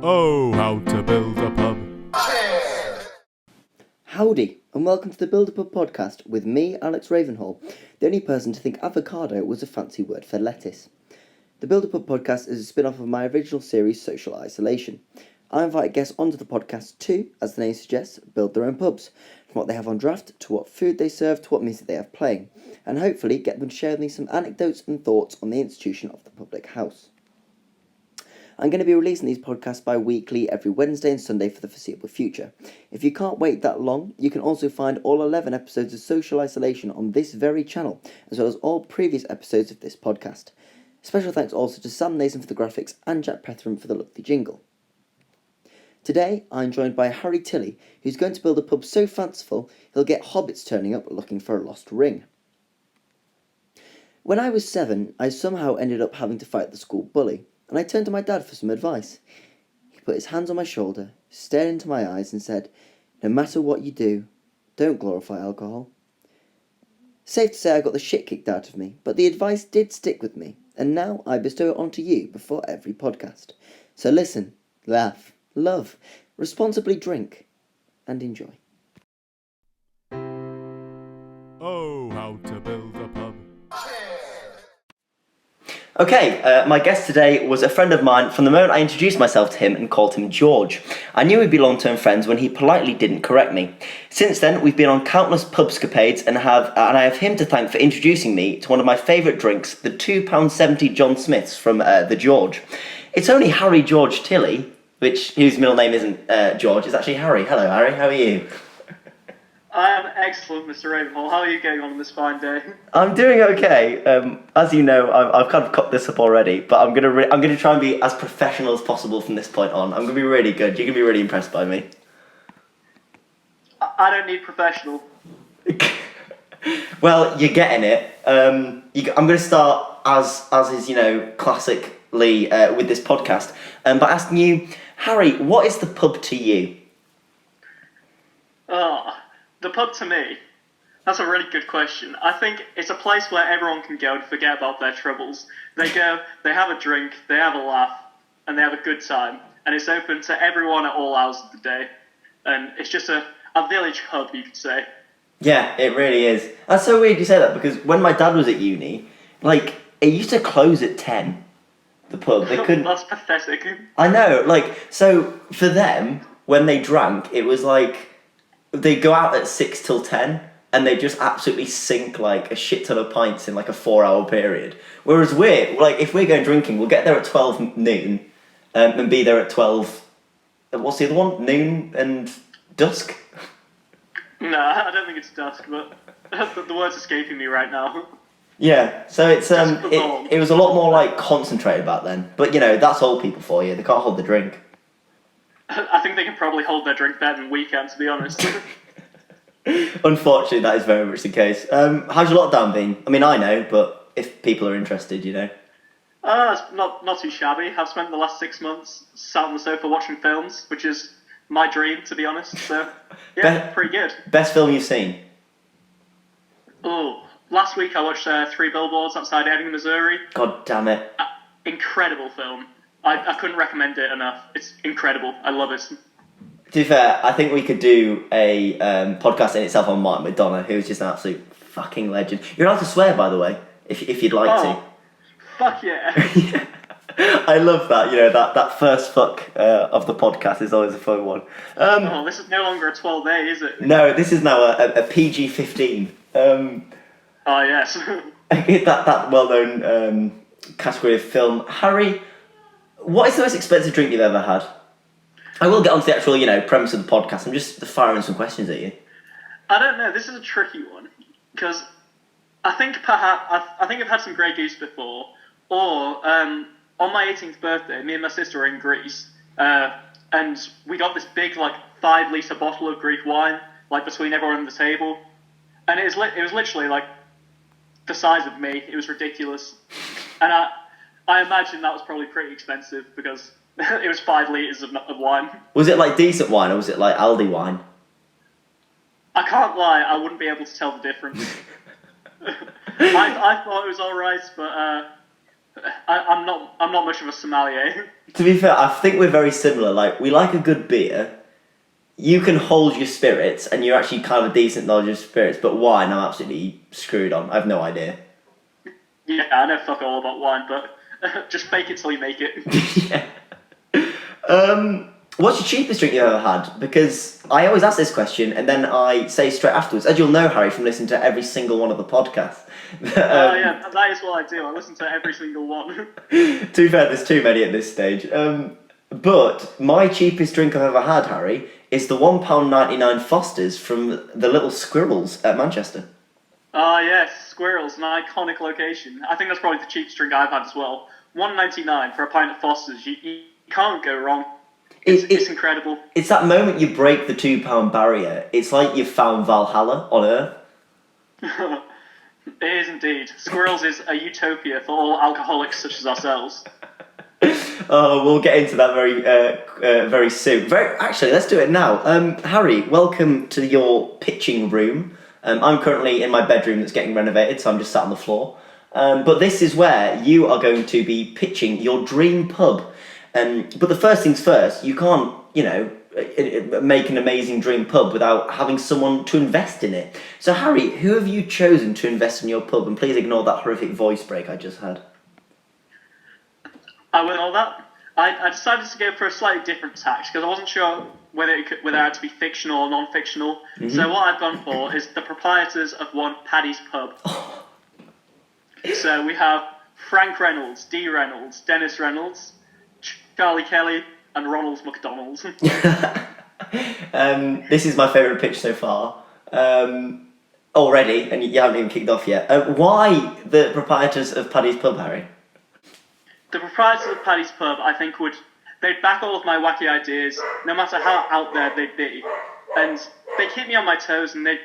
Oh, how to build a pub. Howdy, and welcome to the Build a Pub podcast with me, Alex Ravenhall, the only person to think avocado was a fancy word for lettuce. The Build a Pub podcast is a spin-off of my original series, Social Isolation. I invite guests onto the podcast to, as the name suggests, build their own pubs, from what they have on draft, to what food they serve, to what music they have playing, and hopefully get them to share with me some anecdotes and thoughts on the institution of the public house. I'm going to be releasing these podcasts bi-weekly every Wednesday and Sunday for the foreseeable future. If you can't wait that long, you can also find all 11 episodes of Social Isolation on this very channel, as well as all previous episodes of this podcast. Special thanks also to Sam Nason for the graphics and Jack Petheram for the lovely jingle. Today, I'm joined by Harry Tilley, who's going to build a pub so fanciful he'll get hobbits turning up looking for a lost ring. When I was 7, I somehow ended up having to fight the school bully, and I turned to my dad for some advice. He put his hands on my shoulder, stared into my eyes and said, "No matter what you do, don't glorify alcohol." Safe to say I got the shit kicked out of me, but the advice did stick with me, and now I bestow it onto you before every podcast. So listen, laugh, love, responsibly drink, and enjoy. Oh, how to build a pub. Okay, my guest today was a friend of mine from the moment I introduced myself to him and called him George. I knew we'd be long-term friends when he politely didn't correct me. Since then, we've been on countless pubscapades and I have him to thank for introducing me to one of my favourite drinks, the £2.70 John Smiths from the George. It's only Harry George Tilley, whose middle name isn't George, it's actually Harry. Hello Harry, how are you? I am excellent, Mr. Ravenhall. How are you getting on this fine day? I'm doing okay. As you know, I've kind of cut this up already, but I'm gonna try and be as professional as possible from this point on. I'm gonna be really good. You're gonna be really impressed by me. I don't need professional. Well, you're getting it. I'm gonna start as is classically with this podcast, by asking you, Harry, what is the pub to you? The pub to me? That's a really good question. I think it's a place where everyone can go to forget about their troubles. They go, they have a drink, they have a laugh, and they have a good time. And it's open to everyone at all hours of the day. And it's just a village hub, you could say. Yeah, it really is. That's so weird you say that, because when my dad was at uni, it used to close at 10, the pub. They couldn't... That's pathetic. I know, so for them, when they drank, it was they go out at 6 till 10, and they just absolutely sink a shit ton of pints in a 4-hour period. Whereas if we're going drinking, we'll get there at 12 noon, and be there at 12, what's the other one? Noon and dusk? No, I don't think it's dusk, but the word's escaping me right now. Yeah, so it's it was a lot more concentrated back then. But that's old people for you. They can't hold the drink. I think they can probably hold their drink better than we can, to be honest. Unfortunately, that is very much the case. How's your lockdown been? I mean, I know, but if people are interested, It's not too shabby. I've spent the last 6 months sat on the sofa watching films, which is my dream, to be honest. So, yeah, pretty good. Best film you've seen? Oh, last week I watched 3 Billboards Outside Ebbing, Missouri. God damn it. Incredible film. I couldn't recommend it enough. It's incredible. I love it. To be fair, I think we could do a podcast in itself on Martin McDonough, who's just an absolute fucking legend. You're allowed to swear, by the way, if you'd like to. Fuck yeah. Yeah. I love that. That first fuck of the podcast is always a fun one. This is no longer a 12A, is it? No, this is now a PG-15. Oh, yes. that well-known category of film. Harry, what is the most expensive drink you've ever had? I will get on to the actual, premise of the podcast. I'm just firing some questions at you. I don't know. This is a tricky one because I think I've had some Grey Goose before, or on my 18th birthday, me and my sister were in Greece, and we got this big 5-litre bottle of Greek wine between everyone on the table, and it was literally the size of me. It was ridiculous, and I imagine that was probably pretty expensive because it was 5 litres of wine. Was it decent wine, or was it Aldi wine? I can't lie, I wouldn't be able to tell the difference. I thought it was alright, but I'm not much of a sommelier. To be fair, I think we're very similar. Like, we like a good beer. You can hold your spirits, and you're actually kind of a decent knowledge of spirits, but wine, I'm absolutely screwed on. I have no idea. Yeah, I know fuck all about wine, but just fake it till you make it. Yeah. What's your cheapest drink you've ever had? Because I always ask this question, and then I say straight afterwards, as you'll know, Harry, from listening to every single one of the podcasts. Yeah, that is what I do. I listen to every single one. To be fair, there's too many at this stage. But my cheapest drink I've ever had, Harry, is the £1.99 Foster's from the Little Squirrels at Manchester. Yes, Squirrels, an iconic location. I think that's probably the cheapest drink I've had as well. $1.99 for a pint of Foster's. You can't go wrong. It's incredible. It's that moment you break the £2 barrier. It's like you've found Valhalla on Earth. It is indeed. Squirrels is a utopia for all alcoholics such as ourselves. Oh, we'll get into that very soon. Actually, let's do it now. Harry, welcome to your pitching room. I'm currently in my bedroom that's getting renovated, so I'm just sat on the floor. But this is where you are going to be pitching your dream pub. But the first things first, you can't, make an amazing dream pub without having someone to invest in it. So, Harry, who have you chosen to invest in your pub? And please ignore that horrific voice break I just had. I went all that. I decided to go for a slightly different tack because I wasn't sure whether it had to be fictional or non-fictional. Mm-hmm. So what I've gone for is the proprietors of one Paddy's Pub. So we have Frank Reynolds, Dee Reynolds, Dennis Reynolds, Charlie Kelly, and Ronald McDonald. This is my favourite pitch so far. Already, and you haven't even kicked off yet. Why the proprietors of Paddy's Pub, Harry? The proprietors of Paddy's Pub, I think, they'd back all of my wacky ideas, no matter how out there they'd be. And they keep me on my toes, and they'd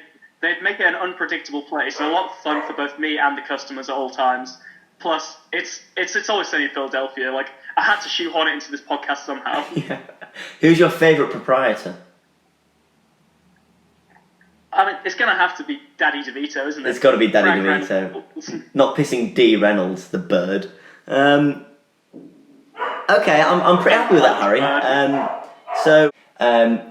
make it an unpredictable place, and a lot of fun for both me and the customers at all times. Plus, it's always sunny in Philadelphia. Like, I had to shoehorn it into this podcast somehow. Yeah. Who's your favourite proprietor? I mean, it's going to have to be Daddy DeVito, isn't it? It's got to be Daddy DeVito. Not pissing Dee Reynolds, the bird. Okay, I'm pretty happy with that, Harry. So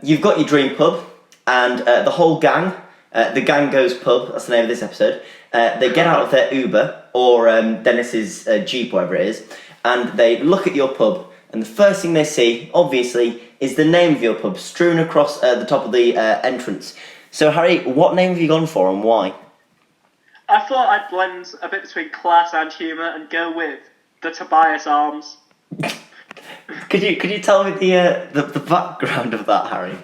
you've got your dream pub, and the whole gang, the gang goes pub. That's the name of this episode. They get out of their Uber or Dennis's Jeep, whatever it is, and they look at your pub. And the first thing they see, obviously, is the name of your pub strewn across the top of the entrance. So, Harry, what name have you gone for, and why? I thought I'd blend a bit between class and humour and go with the Tobias Arms. Could you tell me the background of that, Harry?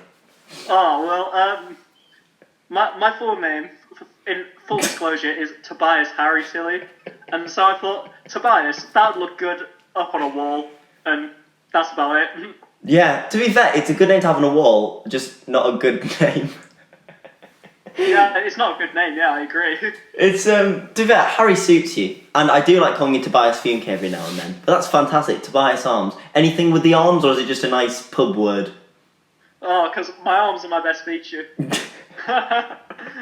Oh, well, my full name, in full disclosure, is Tobias Harry Silly. And so I thought, Tobias, that would look good up on a wall, and that's about it. Yeah, to be fair, it's a good name to have on a wall, just not a good name. Yeah, it's not a good name, yeah, I agree. It's, to be fair, Harry suits you. And I do like calling you Tobias Funke every now and then. But that's fantastic, Tobias Arms. Anything with the arms, or is it just a nice pub word? Oh, because my arms are my best feature.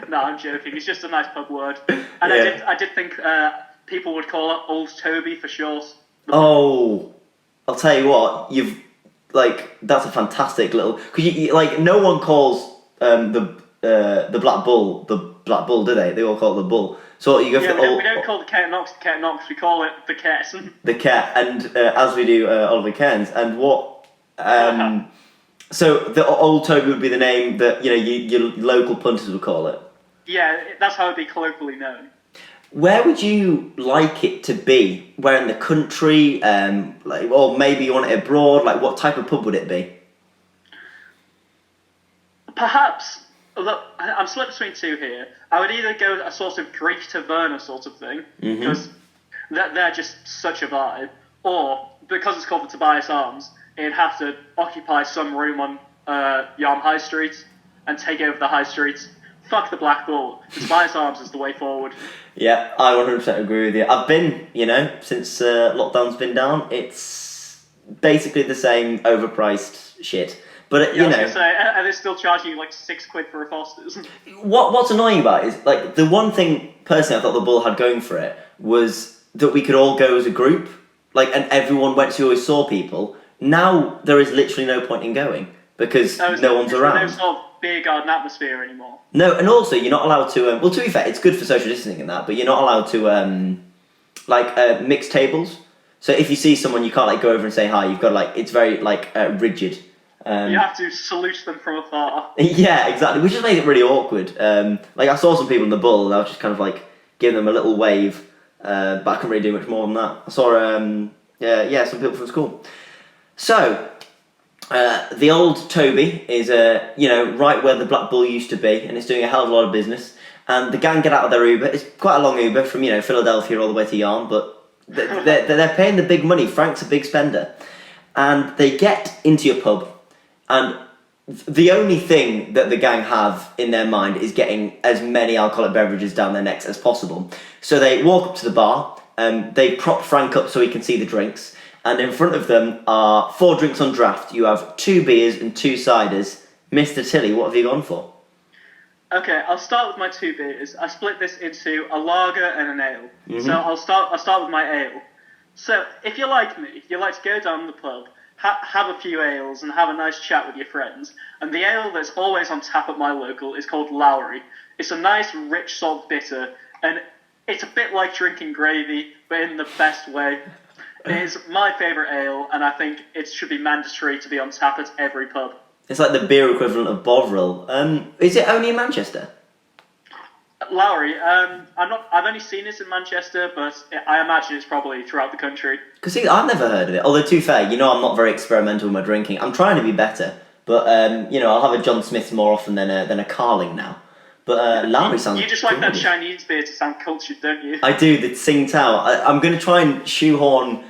No, I'm joking. It's just a nice pub word. And yeah. I did think people would call it Old Toby for short. Oh, I'll tell you what, that's a fantastic little... Because, no one calls the Black Bull the Black Bull, do they? They all call it the Bull. So you go for the we don't call the Ket Knox the Ket Knox, we call it the Ket. The Ket, and as we do Oliver Cairns. And what... So the Old Toby would be the name that, your local punters would call it? Yeah, that's how it'd be colloquially known. Where would you like it to be? Where in the country? Or maybe you want it abroad? What type of pub would it be? Perhaps, look, I'm split between two here. I would either go a sort of Greek taverna sort of thing, because they're just such a vibe, or, because it's called the Tobias Arms, it'd have to occupy some room on Yarm High Street and take over the High Street. Fuck the Black Bull. The Tobias Arms is the way forward. Yeah, I 100% agree with you. I've been, since lockdown's been down, it's basically the same overpriced shit. But, I was going to say, are they still charging you £6 for a Foster's? What's annoying about it is, the one thing, personally, I thought the Bull had going for it was that we could all go as a group. and everyone went, so you always saw people. Now there is literally no point in going because no one's around. There's no sort of beer garden atmosphere anymore. No, and also you're not allowed to. Well, to be fair, it's good for social distancing and that, but you're not allowed to mix tables. So if you see someone, you can't go over and say hi. You've got it's very rigid. You have to salute them from afar. Yeah, exactly. Which just made it really awkward. I saw some people in the Bull, and I was just kind of giving them a little wave, but I couldn't really do much more than that. I saw some people from school. So the old Toby is right where the Black Bull used to be, and it's doing a hell of a lot of business. And the gang get out of their Uber. It's quite a long Uber from Philadelphia all the way to Yarm, but they're paying the big money. Frank's a big spender, and they get into your pub, and the only thing that the gang have in their mind is getting as many alcoholic beverages down their necks as possible. So they walk up to the bar, they prop Frank up so he can see the drinks, and in front of them are 4 drinks on draft. You have 2 beers and 2 ciders. Mr. Tilly, what have you gone for? Okay, I'll start with my 2 beers. I split this into a lager and an ale. Mm-hmm. So I'll start with my ale. So if you're like me, you like to go down the pub, have a few ales and have a nice chat with your friends. And the ale that's always on tap at my local is called Lowry. It's a nice, rich, salt bitter, and it's a bit like drinking gravy, but in the best way. It is my favourite ale, and I think it should be mandatory to be on tap at every pub. It's like the beer equivalent of Bovril. Is it only in Manchester? Lowry, I've only seen it in Manchester, but I imagine it's probably throughout the country. Because I've never heard of it. Although, to be fair, I'm not very experimental with my drinking. I'm trying to be better, but I'll have a John Smith more often than a Carling now. But Lowry sounds. You just like that Chinese beer to sound cultured, don't you? I do. The Tsingtao. I'm going to try and shoehorn.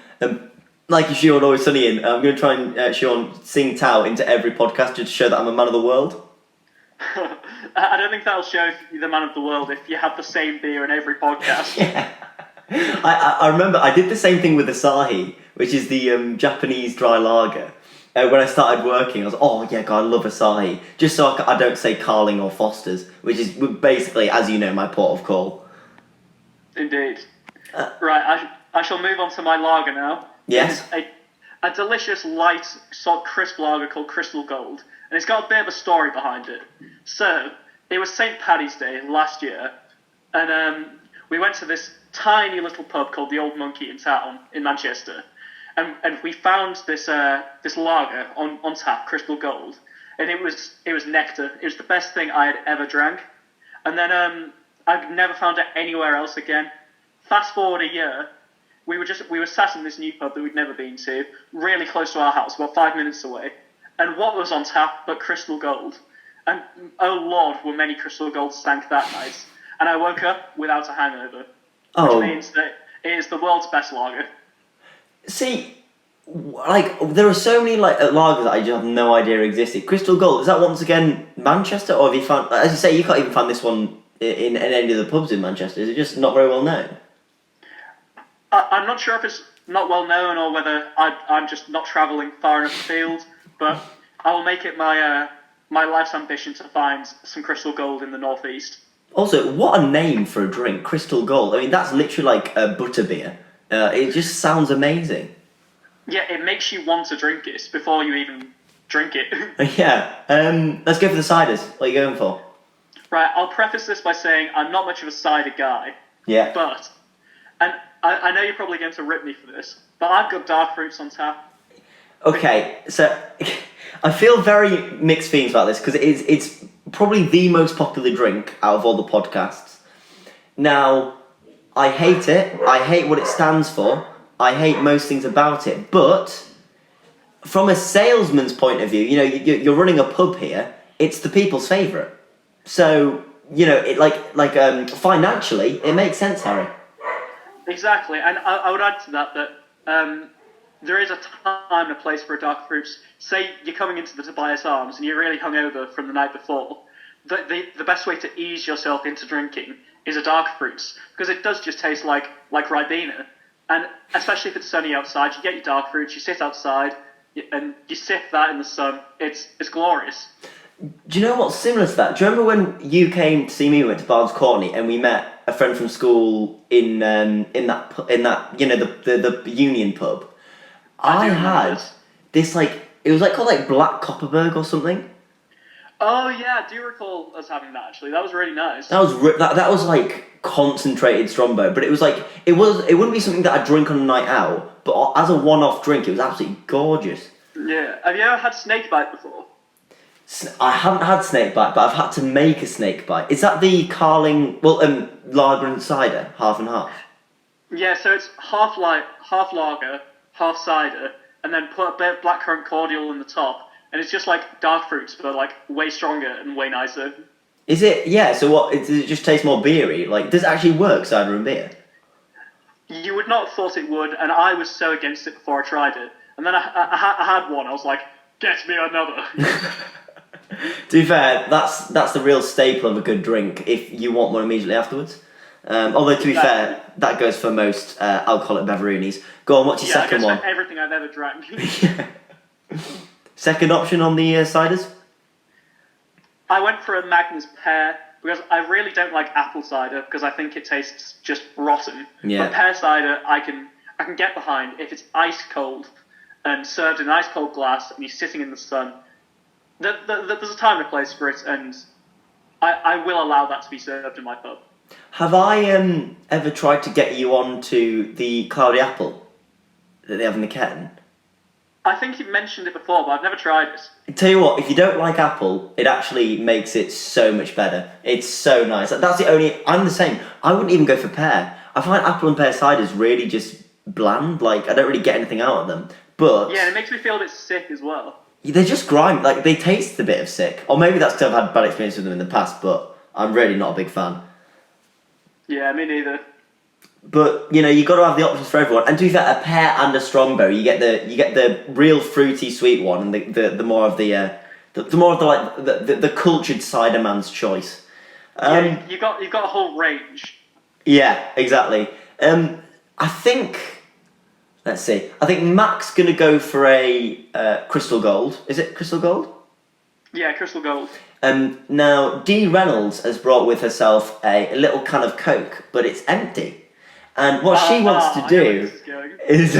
Like you shoehorn Always Sunny in, I'm going to try and shoehorn Tsingtao into every podcast just to show that I'm a man of the world. I don't think that'll show you the man of the world if you have the same beer in every podcast. Yeah. I remember I did the same thing with Asahi, which is the Japanese dry lager. When I started working, I was I love Asahi. Just so I don't say Carling or Foster's, which is basically, as you know, my port of call. Indeed. Right, I shall move on to my lager now. Yes. It's a delicious, light, sort of crisp lager called Crystal Gold. And it's got a bit of a story behind it. So, it was St. Paddy's Day last year, and we went to this tiny little pub called the Old Monkey in town, in Manchester. And we found this lager on tap, Crystal Gold. And it was nectar. It was the best thing I had ever drank. And then I've never found it anywhere else again. Fast forward a year, we were sat in this new pub that we'd never been to, really close to our house, about 5 minutes away. And what was on tap but Crystal Gold? And oh Lord, were many Crystal Golds stank that night. And I woke up without a hangover. Which means that it is the world's best lager. See, there are so many lagers that I just have no idea existed. Crystal Gold, is that once again Manchester, or have you found, as you say, you can't even find this one in any of the pubs in Manchester? Is it just not very well known? I'm not sure if it's not well known or whether I'm just not travelling far enough afield, but I will make it my life's ambition to find some Crystal Gold in the northeast. Also, what a name for a drink, Crystal Gold. I mean, that's literally like a butterbeer. It just sounds amazing. Yeah, it makes you want to drink it before you even drink it. Yeah. Let's go for the ciders. What are you going for? Right, I'll preface this by saying I'm not much of a cider guy. Yeah. But, and I know you're probably going to rip me for this, but I've got dark fruits on tap. Okay, so I feel very mixed feelings about this because it's probably the most popular drink out of all the podcasts. Now, I hate it. I hate what it stands for. I hate most things about it. But from a salesman's point of view, you're running a pub here. It's the people's favourite. So, financially, it makes sense, Harry. Exactly, and I would add to that there is a time and a place for a dark fruits. Say you're coming into the Tobias Arms and you're really hungover from the night before. The best way to ease yourself into drinking is a dark fruits, because it does just taste like Ribena. And especially if it's sunny outside, you get your dark fruits, you sit outside, and you sip that in the sun. It's glorious. Do you know what's similar to that? Do you remember when you came to see me, we went to Barnes Courtney, and we met a friend from school in that the Union pub. I had this. this it was called Black Copperberg or something. Oh yeah, I do recall us having that actually. That was really nice. That was that was concentrated Strongbow, but it wouldn't be something that I'd drink on a night out, but as a one-off drink, it was absolutely gorgeous. Yeah. Have you ever had snakebite before? I haven't had snakebite, but I've had to make a snakebite. Is that the Carling, lager and cider, half and half? Yeah, so it's half lager, half cider, and then put a bit of blackcurrant cordial in the top, and it's just like dark fruits, but way stronger and way nicer. Is it? Yeah. So what? Does it just taste more beery? Does it actually work, cider and beer? You would not have thought it would, and I was so against it before I tried it. And then I had one. I was like, get me another. To be fair, that's the real staple of a good drink. If you want one immediately afterwards. Although to be fair, that goes for most alcoholic beveroonies. Go on. What's your second one? For everything I've ever drank. Yeah. Second option on the ciders? I went for a Magnus pear because I really don't like apple cider because I think it tastes just rotten. Yeah. But pear cider I can get behind if it's ice cold and served in an ice cold glass and you're sitting in the sun. There's a time and a place for it, and I will allow that to be served in my pub. Have I ever tried to get you onto the cloudy apple that they have in the Ken? I think you've mentioned it before, but I've never tried it. I tell you what, if you don't like apple, it actually makes it so much better. It's so nice. That's the only... I'm the same. I wouldn't even go for pear. I find apple and pear ciders really just bland. I don't really get anything out of them. But... Yeah, it makes me feel a bit sick as well. They're just grimy. They taste a bit of sick. Or maybe that's because I've had bad experience with them in the past, but I'm really not a big fan. Yeah, me neither. But you got to have the options for everyone. And to be fair, a pear and a strongbow, you get the real fruity sweet one, and the more of the cultured cider man's choice. Yeah, you've got a whole range. Yeah, exactly. I think. Let's see. I think Mac's gonna go for a crystal gold. Is it crystal gold? Yeah, crystal gold. Now Dee Reynolds has brought with herself a little can of Coke, but it's empty. And what she wants to do is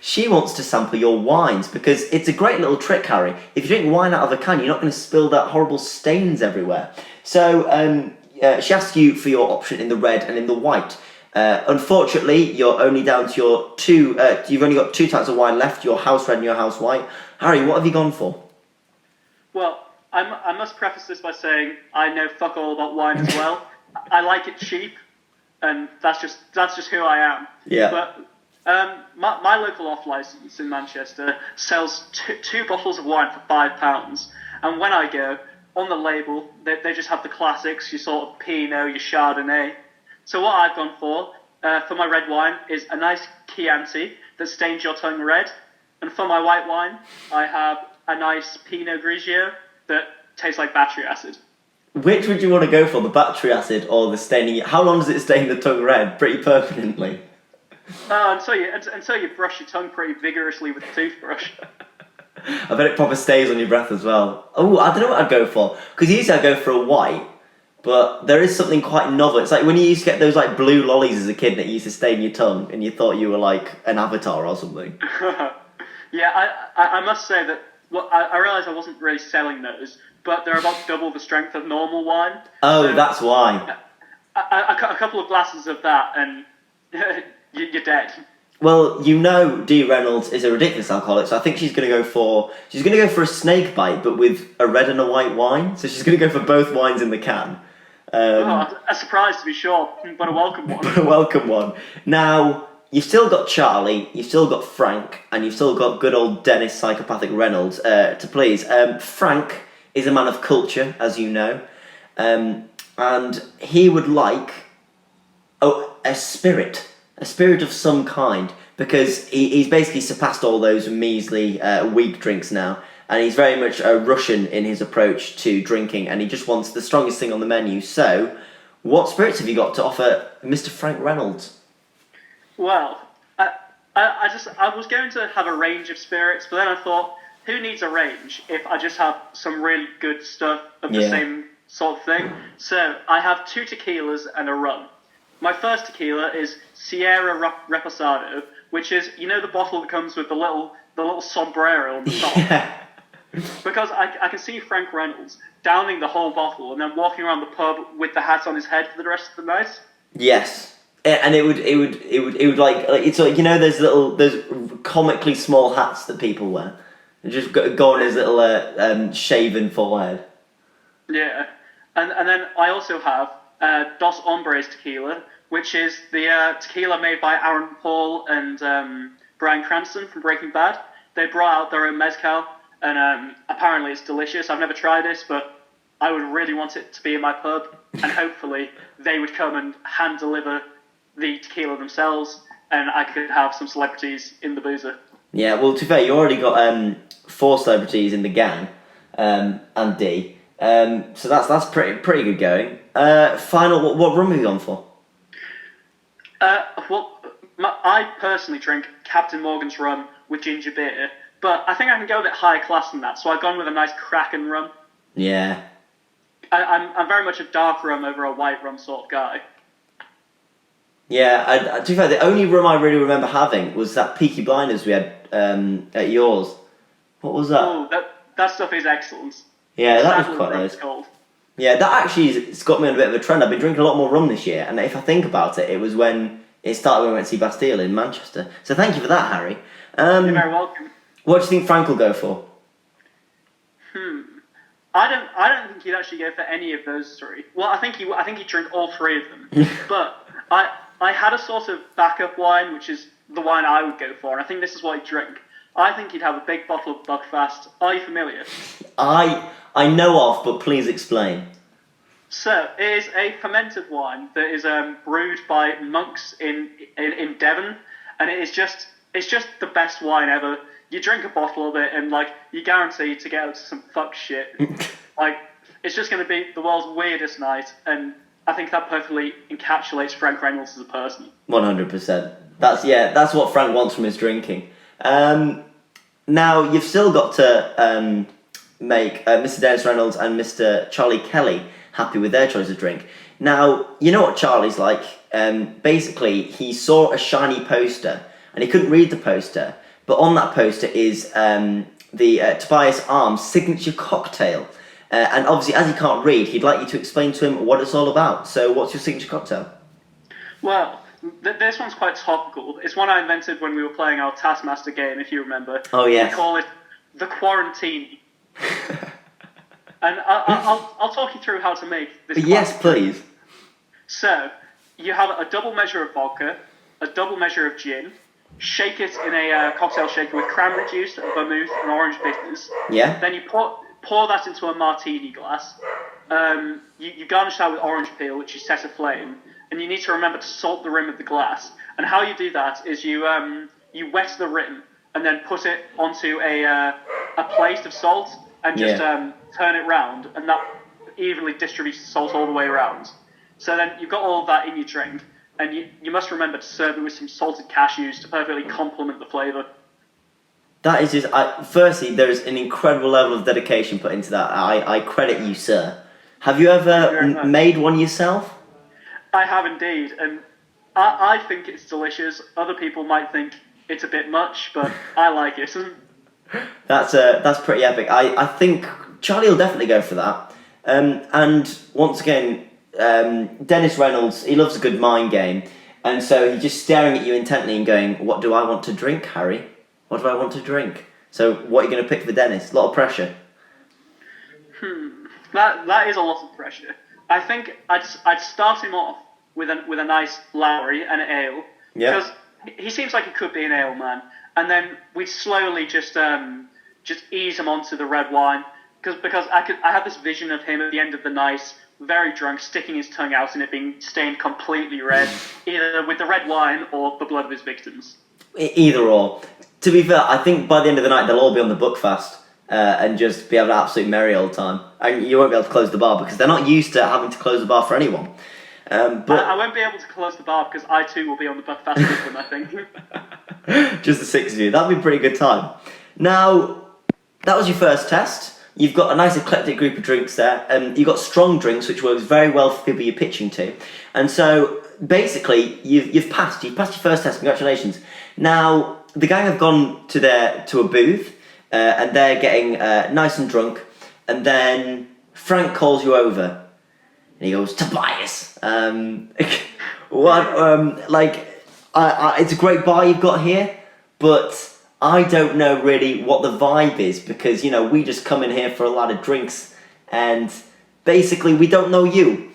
she wants to sample your wines because it's a great little trick, Harry. If you drink wine out of a can, you're not going to spill that horrible stains everywhere. So she asks you for your option in the red and in the white. Unfortunately, you're only down to your two. You've only got two types of wine left: your house red and your house white. Harry, what have you gone for? Well, I must preface this by saying I know fuck all about wine as well. I like it cheap. And that's just who I am. Yeah. But my local off license in Manchester sells two bottles of wine for £5, and when I go on the label, they just have the classics, your sort of Pinot, your Chardonnay. So what I've gone for my red wine is a nice Chianti that stains your tongue red, and for my white wine, I have a nice Pinot Grigio that tastes like battery acid. Which would you want to go for, the battery acid or the staining? How long does it stain the tongue red? Pretty permanently. Until you brush your tongue pretty vigorously with a toothbrush. I bet it probably stays on your breath as well. Oh, I don't know what I'd go for. Because usually I'd go for a white, but there is something quite novel. It's like when you used to get those blue lollies as a kid that used to stain your tongue and you thought you were an avatar or something. Yeah, I must say that I realised I wasn't really selling those, but they're about double the strength of normal wine. Oh, so that's why. A couple of glasses of that and you're dead. Well, Dee Reynolds is a ridiculous alcoholic, so I think she's going to go for a snake bite, but with a red and a white wine. So she's going to go for both wines in the can. A surprise to be sure, but a welcome one. But a welcome one. Now, you've still got Charlie, you've still got Frank, and you've still got good old Dennis Psychopathic Reynolds to please. Frank is a man of culture, as you know, and he would like a spirit of some kind, because he's basically surpassed all those measly weak drinks now, and he's very much a Russian in his approach to drinking, and he just wants the strongest thing on the menu. So, what spirits have you got to offer Mr. Frank Reynolds? Well, I was going to have a range of spirits, but then I thought, who needs a range if I just have some really good stuff of the same sort of thing? So I have 2 tequilas and a rum. my first tequila is Sierra Reposado, which is, you know, the bottle that comes with the little sombrero on the top. Yeah. Because I can see Frank Reynolds downing the whole bottle and then walking around the pub with the hat on his head for the rest of the night. Yes. And it would like it's like, you know, those comically small hats that people wear. They just go on his little shaven forehead. Yeah, and then I also have Dos Hombres tequila, which is the tequila made by Aaron Paul and Bryan Cranston from Breaking Bad. They brought out their own mezcal, and apparently it's delicious. I've never tried this, but I would really want it to be in my pub, and hopefully they would come and hand deliver the tequila themselves, and I could have some celebrities in the boozer. Yeah, well, to be fair, you already got 4 celebrities in the gang, and D. So that's pretty good going. Final, what rum have you gone for? I personally drink Captain Morgan's rum with ginger beer, but I think I can go a bit higher class than that, so I've gone with a nice Kraken rum. Yeah. I'm very much a dark rum over a white rum sort of guy. Yeah, to be fair, the only rum I really remember having was that Peaky Blinders we had at yours. What was that? Oh, that stuff is excellent. Yeah, that was quite nice. Cold. Yeah, that actually it's got me on a bit of a trend. I've been drinking a lot more rum this year, and if I think about it, it was when it started when we went to see Bastille in Manchester. So thank you for that, Harry. You're very welcome. What do you think Frank will go for? I don't think he'd actually go for any of those 3. Well, I think he'd drink all 3 of them. But I had a sort of backup wine, which is the wine I would go for, and I think this is what he'd drink. I think he'd have a big bottle of Buckfast. Are you familiar? I know of, but please explain. So, it is a fermented wine that is brewed by monks in Devon, and it's just the best wine ever. You drink a bottle of it, and like you're guaranteed to get out to some fuck shit. Like it's just going to be the world's weirdest night, and I think that perfectly encapsulates Frank Reynolds as a person. 100%. That's what Frank wants from his drinking. Now you've still got to make Mr. Dennis Reynolds and Mr. Charlie Kelly happy with their choice of drink. Now you know what Charlie's like. Basically, he saw a shiny poster and he couldn't read the poster, but on that poster is the Tobias Arms signature cocktail. And obviously, as he can't read, he'd like you to explain to him what it's all about. So, what's your signature cocktail? Well, this one's quite topical. It's one I invented when we were playing our Taskmaster game, if you remember. Oh, yes. We call it the Quarantini. And I'll talk you through how to make this. Yes, please. So, you have a double measure of vodka, a double measure of gin, shake it in a cocktail shaker with cranberry juice, vermouth, and orange bitters. Yeah. Then you pour that into a martini glass. You garnish that with orange peel, which you set aflame, and you need to remember to salt the rim of the glass. And how you do that is you wet the rim and then put it onto a plate of salt and just turn it round, and that evenly distributes the salt all the way around. So then you've got all of that in your drink, and you must remember to serve it with some salted cashews to perfectly complement the flavour. That is just... firstly, there's an incredible level of dedication put into that. I credit you, sir. Have you ever made one yourself? I have indeed, and I think it's delicious. Other people might think it's a bit much, but I like it. That's pretty epic. I think Charlie will definitely go for that. And once again, Dennis Reynolds, he loves a good mind game, and so he's just staring at you intently and going, "What do I want to drink, Harry? What do I want to drink?" So, what are you going to pick for Dennis? A lot of pressure. That is a lot of pressure. I think I'd start him off with a nice Lowry and an ale, because he seems like he could be an ale man, and then we'd slowly just ease him onto the red wine, because I have this vision of him at the end of the night, very drunk, sticking his tongue out and it being stained completely red, either with the red wine or the blood of his victims. Either or. To be fair, I think by the end of the night they'll all be on the Buckfast and just be having an absolute merry old time. And you won't be able to close the bar because they're not used to having to close the bar for anyone. But I won't be able to close the bar because I too will be on the Buckfast with them, I think. Just the 6 of you. That'd be a pretty good time. Now, that was your first test. You've got a nice eclectic group of drinks there. You've got strong drinks, which works very well for people you're pitching to. And so basically, you've passed. You've passed your first test. Congratulations. Now the gang have gone to a booth, and they're getting nice and drunk, and then Frank calls you over, and he goes, Tobias. It's a great bar you've got here, but I don't know really what the vibe is because we just come in here for a lot of drinks, and basically we don't know you.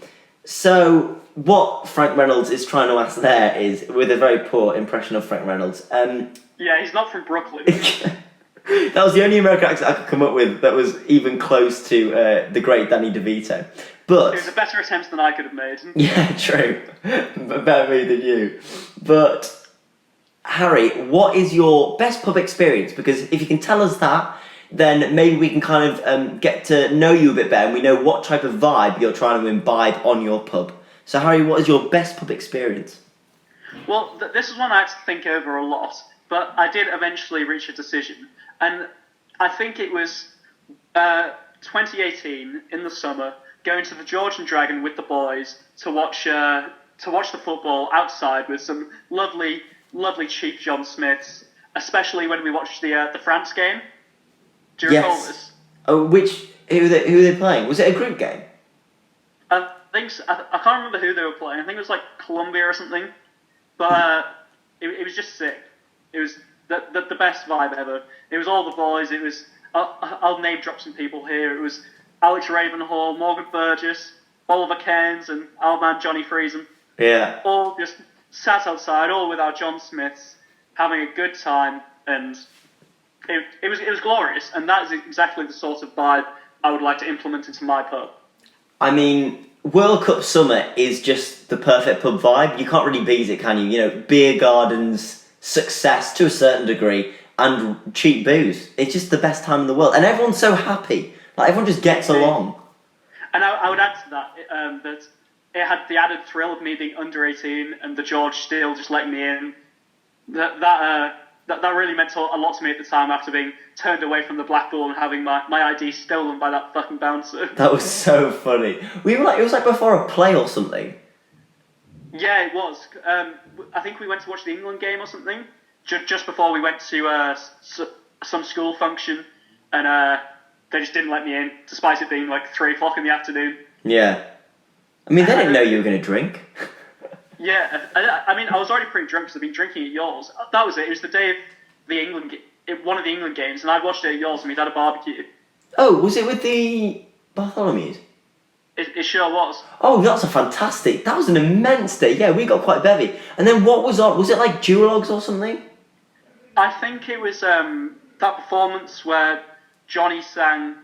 So what Frank Reynolds is trying to ask there is, with a very poor impression of Frank Reynolds, yeah, he's not from Brooklyn. that was the only American accent I could come up with that was even close to the great Danny DeVito. But it was a better attempt than I could have made. Yeah, true. Better me than you. But Harry, what is your best pub experience? Because if you can tell us that, then maybe we can kind of get to know you a bit better, and we know what type of vibe you're trying to imbibe on your pub. So Harry, what is your best pub experience? Well, this is one I had to think over a lot, but I did eventually reach a decision. And I think it was 2018 in the summer, going to the George and Dragon with the boys to watch the football outside with some lovely cheap John Smiths, especially when we watched the France game. Do you recall this? Oh, who are they playing? Was it a group game? I think so. I can't remember who they were playing. I think it was like Colombia or something. But it was just sick. It was the best vibe ever. It was all the boys. It was I'll name drop some people here. It was Alex Ravenhall, Morgan Burgess, Oliver Cairns, and our man Johnny Friesen. Yeah. All just sat outside, all with our John Smiths, having a good time, and it was glorious. And that is exactly the sort of vibe I would like to implement into my pub. I mean, World Cup summer is just the perfect pub vibe. You can't really beat it, can you? Beer gardens, success to a certain degree, and cheap booze. It's just the best time in the world, and everyone's so happy. Like, everyone just gets along. And I would add to that that it had the added thrill of me being under 18 and the George still just letting me in. That really meant a lot to me at the time after being turned away from the Black Bull and having my ID stolen by that fucking bouncer. That was so funny. It was like before a play or something. Yeah, it was. I think we went to watch the England game or something just before we went to some school function, and they just didn't let me in, despite it being like 3 o'clock in the afternoon. Yeah. I mean, they didn't know you were going to drink. Yeah, I mean, I was already pretty drunk because I've been drinking at yours. That was it. It was the day of one of the England games, and I watched it at yours, and we'd had a barbecue. Oh, was it with the Bartholomew's? It sure was. Oh, that was an immense day. Yeah, we got quite bevy. And then what was on? Was it like duologues or something? I think it was that performance where Johnny sang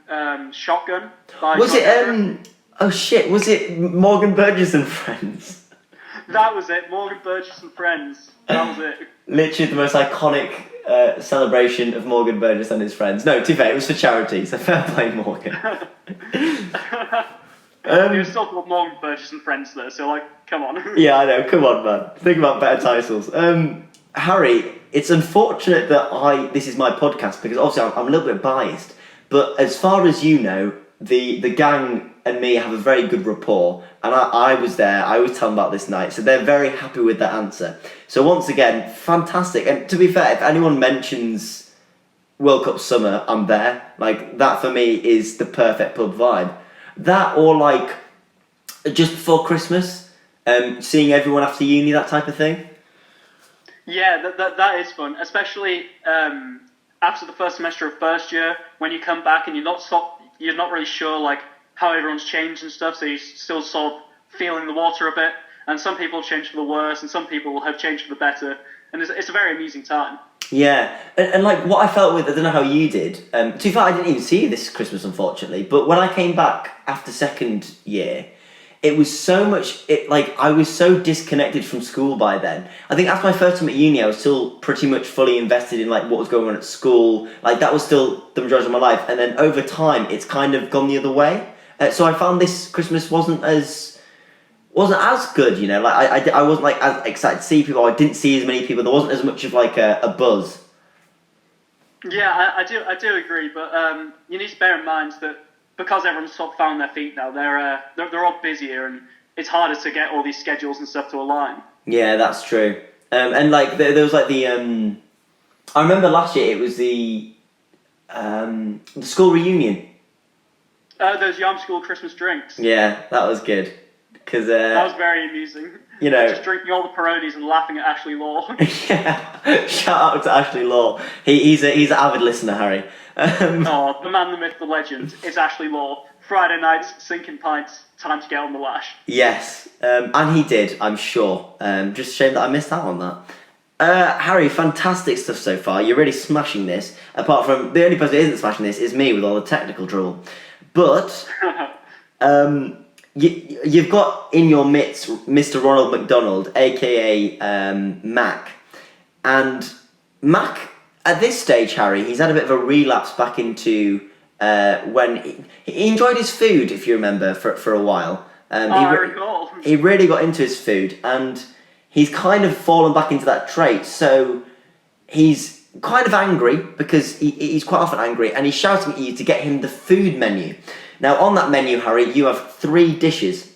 Shotgun. Was it, oh shit, was it Morgan Burgess and Friends? That was it, Morgan Burgess and Friends. That was it. Literally the most iconic celebration of Morgan Burgess and his friends. No, to be fair, it was for charity, so fair play, Morgan. It was still called Morgan Burgess and Friends though, so come on. Yeah, I know, come on man. Think about better titles. Harry, it's unfortunate that this is my podcast because obviously I'm a little bit biased, but as far as you know, the gang and me have a very good rapport, and I was there. I always tell them about this night, so they're very happy with that answer. So once again, fantastic. And to be fair, if anyone mentions World Cup summer, I'm there. Like, that for me is the perfect pub vibe. That or just before Christmas, seeing everyone after uni, that type of thing. Yeah, that is fun, especially after the first semester of first year, when you come back and you're not really sure how everyone's changed and stuff, so you're still sort of feeling the water a bit. And some people have changed for the worse, and some people have changed for the better. And it's a very amusing time. Yeah, and what I felt with, I don't know how you did. To be fair, I didn't even see you this Christmas, unfortunately. But when I came back after second year, it was so much. I was so disconnected from school by then. I think after my first time at uni, I was still pretty much fully invested in what was going on at school. That was still the majority of my life. And then over time, it's kind of gone the other way. So I found this Christmas wasn't as good, I wasn't as excited to see people. I didn't see as many people. There wasn't as much of a buzz. Yeah, I do agree, but you need to bear in mind that because everyone's sort of found their feet now, they're all busier and it's harder to get all these schedules and stuff to align. Yeah, that's true. And like there was like the I remember last year it was the school reunion. Those Yam School Christmas drinks. Yeah, that was good. Cause that was very amusing. You know, just drinking all the Peronis and laughing at Ashley Law. Yeah, shout out to Ashley Law. He's an avid listener, Harry. Oh, the man, the myth, the legend. It's Ashley Law. Friday nights, sinking pints, time to get on the lash. Yes, and he did, I'm sure. Just a shame that I missed out on that. Harry, fantastic stuff so far. You're really smashing this. Apart from, the only person who isn't smashing this is me with all the technical drawl. But, you've got in your midst Mr. Ronald McDonald, aka Mac. And Mac, at this stage, Harry, he's had a bit of a relapse back into when he enjoyed his food, if you remember, for a while. I recall. He really got into his food, and he's kind of fallen back into that trait. So he's kind of angry, because he's quite often angry, and he's shouting at you to get him the food menu. Now, on that menu, Harry, you have 3 dishes.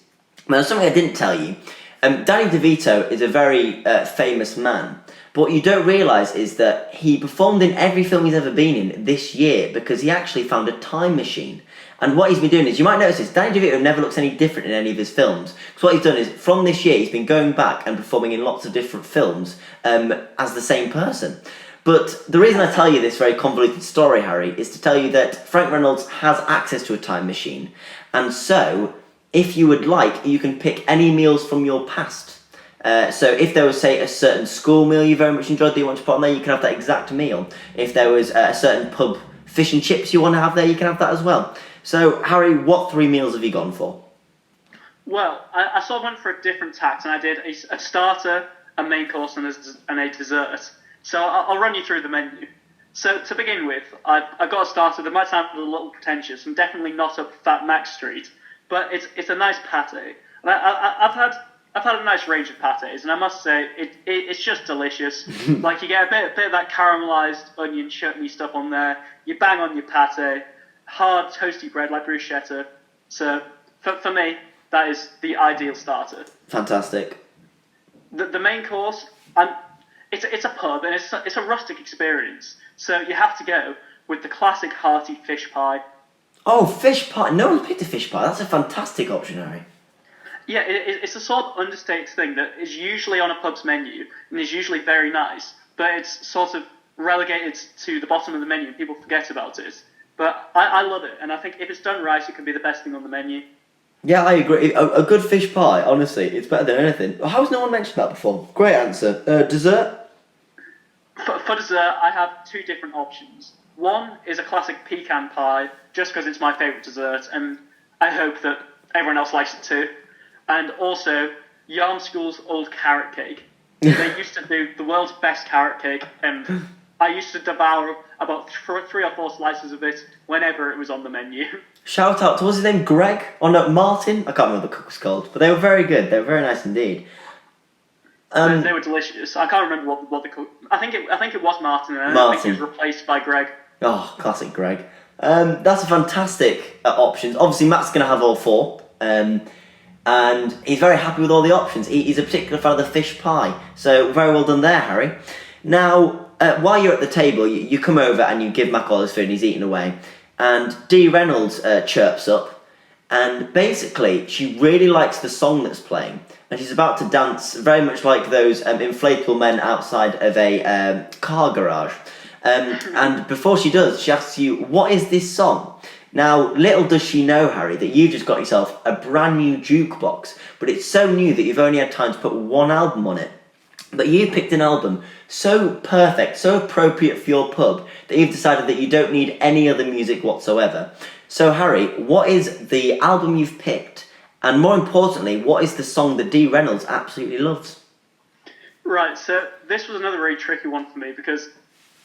Now, something I didn't tell you. Danny DeVito is a very famous man. But what you don't realise is that he performed in every film he's ever been in this year because he actually found a time machine. And what he's been doing is, you might notice this, Danny DeVito never looks any different in any of his films. Because what he's done is, from this year, he's been going back and performing in lots of different films as the same person. But the reason I tell you this very convoluted story, Harry, is to tell you that Frank Reynolds has access to a time machine. And so, if you would like, you can pick any meals from your past. So if there was, say, a certain school meal you very much enjoyed that you want to put on there, you can have that exact meal. If there was a certain pub fish and chips you want to have there, you can have that as well. So, Harry, what 3 meals have you gone for? Well, I sort of went for a different tact, and I did a starter, a main course, and a dessert. So I'll run you through the menu. So to begin with, I've got a starter that might sound a little pretentious and definitely not up Fat Mac Street, but it's a nice pate. And I've had a nice range of pates, and I must say it's just delicious. Like, you get a bit of that caramelised onion chutney stuff on there. You bang on your pate, hard toasty bread like bruschetta. So for me, that is the ideal starter. Fantastic. The main course, it's a pub, and it's a rustic experience. So you have to go with the classic hearty fish pie. Oh, fish pie. No one picked a fish pie. That's a fantastic option, Harry. Yeah, it's a sort of understated thing that is usually on a pub's menu and is usually very nice, but it's sort of relegated to the bottom of the menu and people forget about it. But I love it, and I think if it's done right, it can be the best thing on the menu. Yeah, I agree. A good fish pie, honestly, it's better than anything. How has no one mentioned that before? Great answer. Dessert? For dessert, I have 2 different options. One is a classic pecan pie, just because it's my favourite dessert, and I hope that everyone else likes it too. And also, Yarm School's old carrot cake. They used to do the world's best carrot cake, and I used to devour about 3 or 4 slices of it whenever it was on the menu. Shout out to, what's his name, Greg? Or no, Martin? I can't remember what the cook was called, but they were very good. They were very nice indeed. They were delicious. I can't remember what the cook... I think it was Martin, and I think he was replaced by Greg. Oh, classic Greg. That's a fantastic options. Obviously, Matt's going to have all 4. And he's very happy with all the options. He's a particular fan of the fish pie. So, very well done there, Harry. Now, while you're at the table, you come over and you give Mac all his food and he's eating away. And Dee Reynolds chirps up. And basically, she really likes the song that's playing. And she's about to dance very much like those inflatable men outside of a car garage. And before she does, she asks you, what is this song? Now, little does she know, Harry, that you've just got yourself a brand new jukebox, but it's so new that you've only had time to put 1 album on it. But you've picked an album so perfect, so appropriate for your pub, that you've decided that you don't need any other music whatsoever. So, Harry, what is the album you've picked? And more importantly, what is the song that Dee Reynolds absolutely loves? Right, so this was another really tricky one for me, because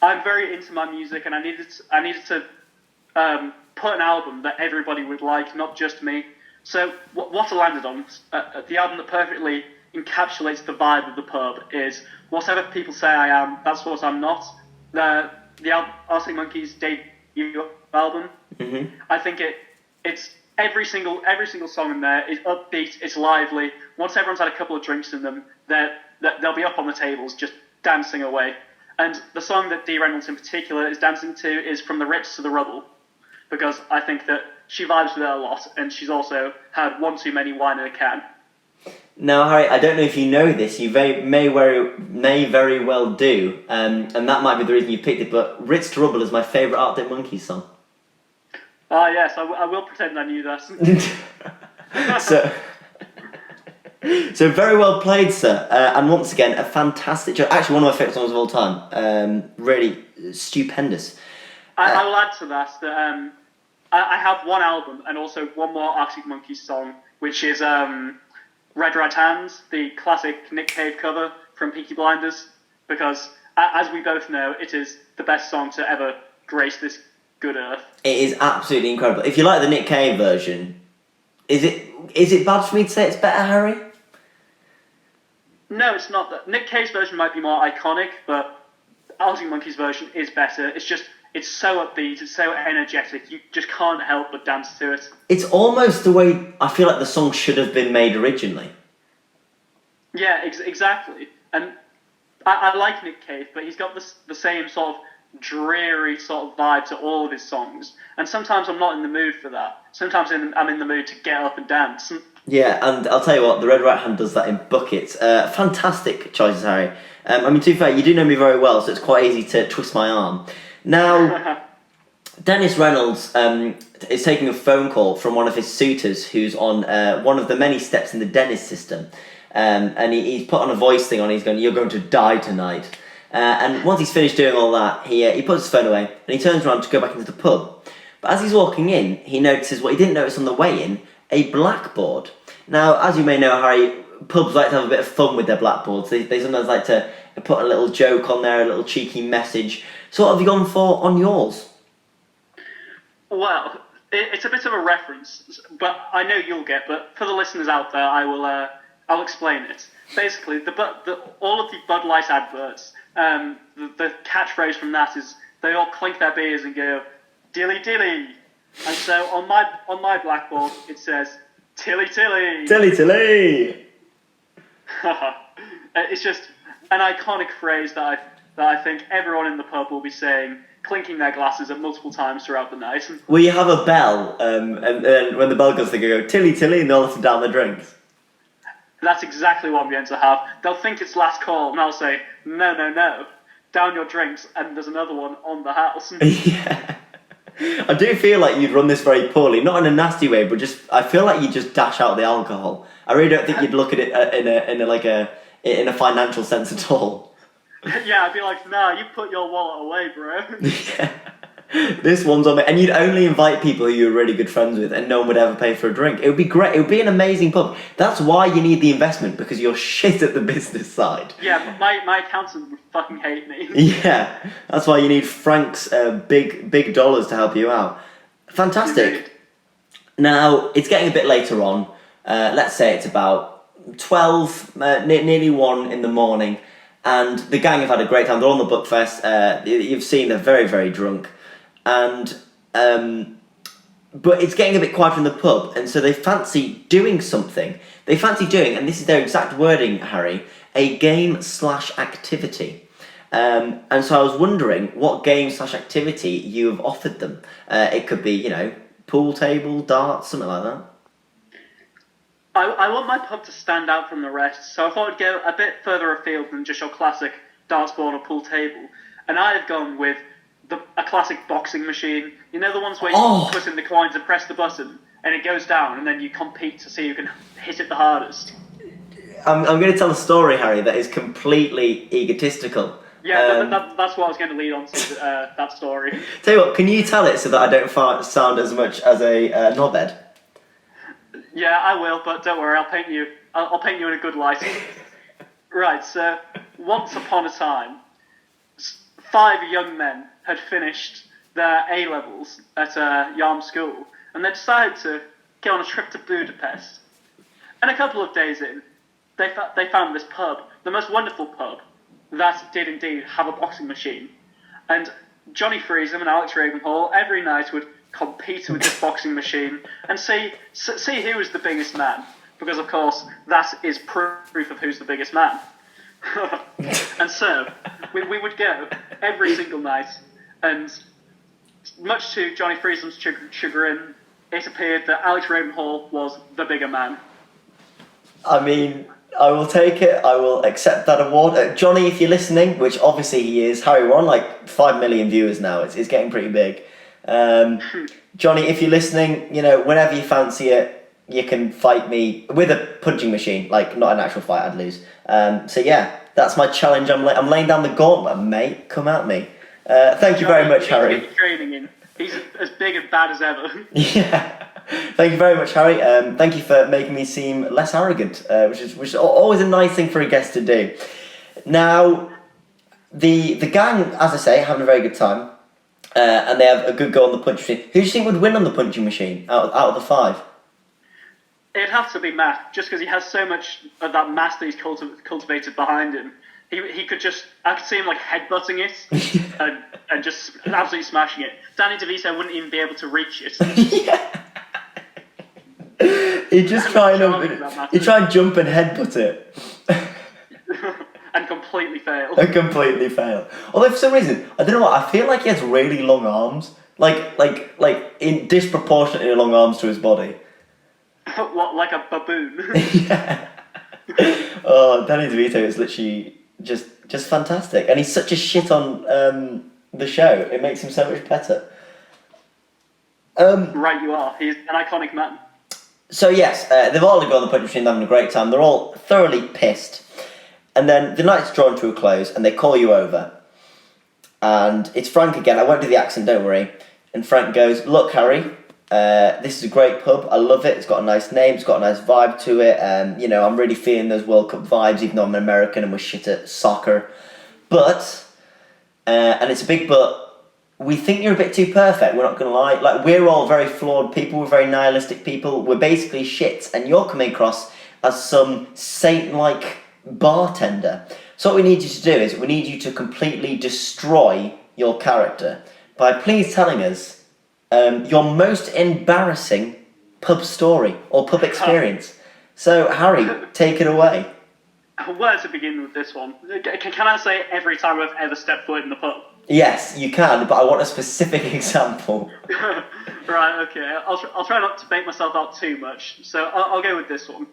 I'm very into my music, and I needed to put an album that everybody would like, not just me. So what I landed on, the album that perfectly encapsulates the vibe of the pub, is Whatever People Say I Am, That's What I'm Not. The Arctic Monkeys' debut album. Mm-hmm. I think it's every single song in there is upbeat, it's lively. Once everyone's had a couple of drinks in them, they'll be up on the tables just dancing away. And the song that Dee Reynolds in particular is dancing to is From the Rich to the Rubble, because I think that she vibes with it a lot, and she's also had one too many wine in a can. Now, Harry, I don't know if you know this, you may very well do, and that might be the reason you picked it, but Ritz to Rubble is my favourite Arctic Monkeys song. Ah, yes, I will pretend I knew that. So very well played, sir, and once again, a fantastic show. Actually, one of my favourite songs of all time. Really stupendous. I will add to that I have one album and also one more Arctic Monkeys song, which is Red Right Hands, the classic Nick Cave cover from Peaky Blinders, because, as we both know, it is the best song to ever grace this good earth. It is absolutely incredible. If you like the Nick Cave version, is it bad for me to say it's better, Harry? No, it's not. Nick Cave's version might be more iconic, but Arctic Monkeys' version is better. It's so upbeat, it's so energetic, you just can't help but dance to it. It's almost the way I feel like the song should have been made originally. Yeah, exactly. And I like Nick Cave, but he's got the same sort of dreary sort of vibe to all of his songs. And sometimes I'm not in the mood for that. Sometimes I'm in the mood to get up and dance. Yeah, and I'll tell you what, the Red Right Hand does that in buckets. Fantastic choices, Harry. To be fair, you do know me very well, so it's quite easy to twist my arm. Now, Dennis Reynolds is taking a phone call from one of his suitors who's on one of the many steps in the Dennis system. And he's put on a voice thing on, he's going, "You're going to die tonight." And once he's finished doing all that, he puts his phone away and he turns around to go back into the pub. But as he's walking in, he notices what he didn't notice on the way in, a blackboard. Now, as you may know, Harry, pubs like to have a bit of fun with their blackboards. They sometimes like to put a little joke on there, a little cheeky message. So what have you gone for on yours? Well, it's a bit of a reference, but I know you'll get. But for the listeners out there, I'll explain it. Basically, all of the Bud Light adverts, the catchphrase from that is they all clink their beers and go "dilly dilly," and so on my blackboard it says "tilly tilly." Tilly tilly. It's just an iconic phrase that I think everyone in the pub will be saying, clinking their glasses at multiple times throughout the night. Will you have a bell, and when the bell goes, they go "tilly tilly," and they'll have to down their drinks? That's exactly what I'm going to have. They'll think it's last call, and I'll say, no, down your drinks, and there's another one on the house. Yeah. I do feel like you'd run this very poorly, not in a nasty way, but I feel like you'd just dash out the alcohol. I really don't think you'd look at it in a financial sense at all. Yeah, I'd be like, nah, you put your wallet away, bro. Yeah. This one's on me. And you'd only invite people who you're really good friends with, and no one would ever pay for a drink. It would be great. It would be an amazing pub. That's why you need the investment, because you're shit at the business side. Yeah, but my accountant would fucking hate me. Yeah, that's why you need Frank's big dollars to help you out. Fantastic. Indeed. Now, it's getting a bit later on. Let's say it's about 12, nearly 1 in the morning, and the gang have had a great time. They're on the Buckfest. You've seen they're very, very drunk. And but it's getting a bit quieter in the pub, and so they fancy doing something. They fancy doing, and this is their exact wording, Harry, a game/activity. And so I was wondering what game/activity you have offered them. It could be, pool table, darts, something like that. I want my pub to stand out from the rest, so I thought I'd go a bit further afield than just your classic darts board or pool table. And I have gone with a classic boxing machine. You know the ones where you put in the coins and press the button, and it goes down, and then you compete to see who can hit it the hardest. I'm going to tell a story, Harry, that is completely egotistical. Yeah, that's what I was going to lead on to, that story. Tell you what, can you tell it so that I don't sound as much as a knobhead? Yeah, I will, but don't worry, I'll paint you in a good light. Right, so once upon a time, 5 young men had finished their A-levels at Yarm School, and they decided to go on a trip to Budapest. And a couple of days in, they found this pub, the most wonderful pub, that did indeed have a boxing machine. And Johnny Freesham and Alex Ravenhall every night would compete with this boxing machine and see who is the biggest man. Because, of course, that is proof of who's the biggest man. And so, we would go every single night, and much to Johnny Friesland's chagrin, it appeared that Alex Ravenhall was the bigger man. I mean, I will take it. I will accept that award. Johnny, if you're listening, which obviously he is, Harry, we're on like 5 million viewers now. It's getting pretty big. Johnny, if you're listening, you know, whenever you fancy it, you can fight me with a punching machine. Like, not an actual fight, I'd lose. So yeah, that's my challenge. I'm laying down the gauntlet, mate. Come at me. Thank you very much, Harry. Training in. He's as big and bad as ever. Yeah. Thank you very much, Harry. Thank you for making me seem less arrogant, which is always a nice thing for a guest to do. Now, the gang, as I say, having a very good time, and they have a good go on the punch machine. Who do you think would win on the punching machine out of the 5? It'd have to be Matt, just because he has so much of that mass that he's cultivated behind him. He could just, I could see him like headbutting it and just absolutely smashing it. Danny DeVito wouldn't even be able to reach it. Yeah. He'd try and jump and headbutt it. And completely fail. Although for some reason, I don't know what, I feel like he has really long arms. Like in disproportionately long arms to his body. What, like a baboon? Yeah. Oh, Danny DeVito is literally just fantastic. And he's such a shit on the show. It makes him so much better. Right you are. He's an iconic man. So yes, they've all gone on the punch machine, having a great time. They're all thoroughly pissed. And then the night's drawn to a close and they call you over. And it's Frank again. I won't do the accent, don't worry. And Frank goes, "Look, Harry, this is a great pub. I love it. It's got a nice name. It's got a nice vibe to it. You know, I'm really feeling those World Cup vibes, even though I'm an American and we're shit at soccer. But, and it's a big but, we think you're a bit too perfect. We're not going to lie. Like, we're all very flawed people. We're very nihilistic people. We're basically shit. And you're coming across as some saint-like bartender. So what we need you to do is we need you to completely destroy your character by please telling us your most embarrassing pub story or pub experience. So, Harry, take it away. Where to begin with this one? Can I say every time I've ever stepped foot in the pub? Yes, you can, but I want a specific example. Right, okay. I'll try not to bait myself out too much. So I'll go with this one.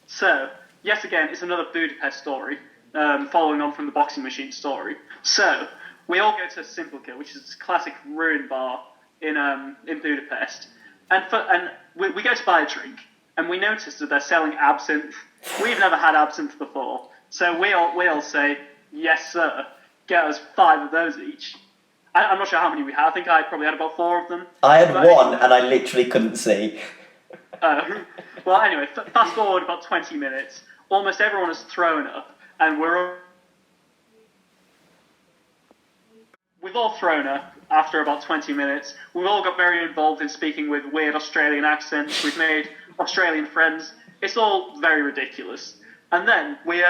So, yet again, it's another Budapest story, following on from the boxing machine story. So, we all go to Simplica, which is this classic ruin bar in Budapest, and we go to buy a drink, and we notice that they're selling absinthe. We've never had absinthe before, so we all say, "Yes, sir. Get us 5 of those each." I'm not sure how many we had. I think I probably had about 4 of them. I had one, and I literally couldn't see. Well, anyway, fast forward about 20 minutes. Almost everyone has thrown up, and we've all thrown up after about 20 minutes. We've all got very involved in speaking with weird Australian accents. We've made Australian friends. It's all very ridiculous. And then we